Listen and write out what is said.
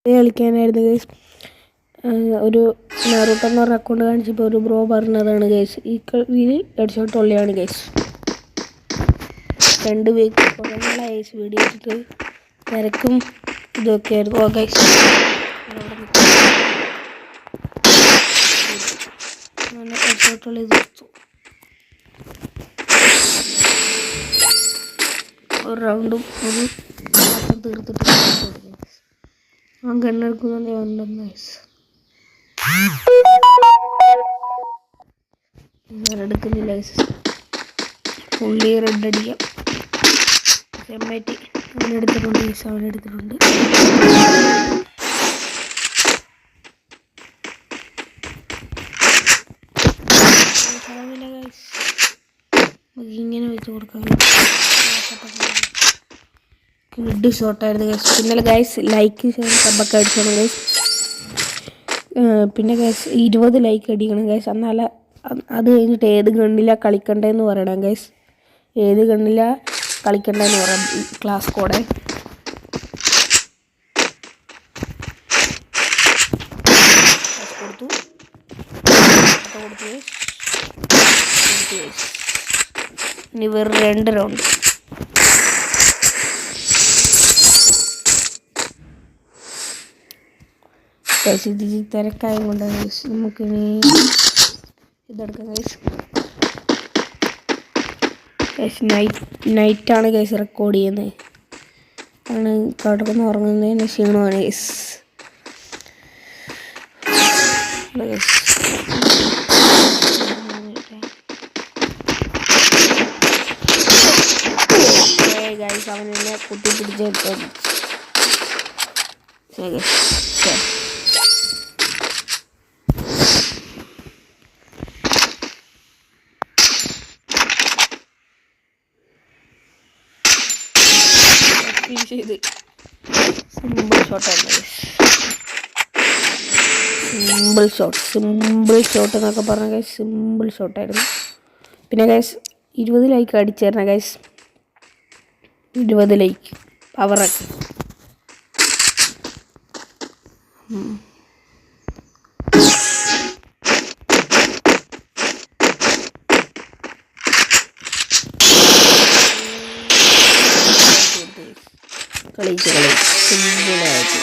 കളിക്കാനായിരുന്നു guys. ഒരു നാറൂട്ടോ എന്ന് പറഞ്ഞ അക്കൗണ്ട് കാണിച്ചപ്പോൾ ഒരു ബ്രോ പറഞ്ഞതാണ് ഗൈസ്, ഈ ഹെഡ് ഷോട്ട് ഉള്ളിയാണ് ഗൈസ്. 2 വീക്ക് കുറേ ഗൈസ് വീഡിയോ ഇട്ടിട്ട് തിരക്കും ഇതൊക്കെ ആയിരുന്നു. ഓ ഗൈസ് ഹെഡ് ഷോട്ട് ഉള്ളി തീർത്തു. ഒരു റൗണ്ടും ഒരു തീർത്തിട്ട് ആ ഗണ്ണെടുക്കുന്നുണ്ട് ഉണ്ടെന്ന് ഗൈസ്. എടുക്കുന്നില്ല ഗൈസ്. പുള്ളി റെഡ് അടിക്കാം. MIT അവനെടുത്തിട്ടുണ്ട് ഗൈസ്, അവനെടുത്തിട്ടുണ്ട്. ഇങ്ങനെ വെച്ച് കൊടുക്കാം. ഗുഡ് ഷോട്ടായിരുന്നു ഗൈസ്. പിന്നെ ഗൈസ് ലൈക്ക് സബ്ബൊക്കെ അടിച്ചോണം ഗൈസ്. പിന്നെ ഗൈസ് 20 ലൈക്ക് അടിക്കണം ഗൈസ്. എന്നാലേ അത് കഴിഞ്ഞിട്ട് ഏത് ഗണ്ണിലാണ് കളിക്കണ്ടേന്ന് പറയണം ഗൈസ്. ഏത് ഗണ്ണിലാണ് കളിക്കണ്ടേന്ന് പറയാം ക്ലാസ് കോഡ്. കൊടുത്തു ഇനി വെറും 2 റൗണ്ട്. ഗൈസ് ഇത് തിരക്കായ കൊണ്ട് ഗൈസ് നമുക്കിനി ഇതെടുക്കാം ഗൈസ്. ഗൈസ് നൈറ്റാണ് ഗൈസ് റെക്കോർഡ് ചെയ്യുന്നത്. ആണ് കിടക്കുന്ന ഉറങ്ങുന്നതിന് ക്ഷീണമാണ് ഗൈസ്. ഗൈസ് അവനെന്നെ കുത്തി പിടിച്ചെടുത്തു. ചെയ്ത് സിമ്പിൾ ഷോട്ടായിരുന്നു. സിമ്പിൾ ഷോട്ട് എന്നൊക്കെ പറഞ്ഞ ഗൈസ് സിമ്പിൾ ഷോട്ടായിരുന്നു. പിന്നെ ഗൈസ് 20 ലൈക്ക് അടിച്ചേരണം ഗൈസ്. 20 ലൈക്ക് പവറൊക്കെ. കളിച്ച് സിമ്പിളായിട്ട്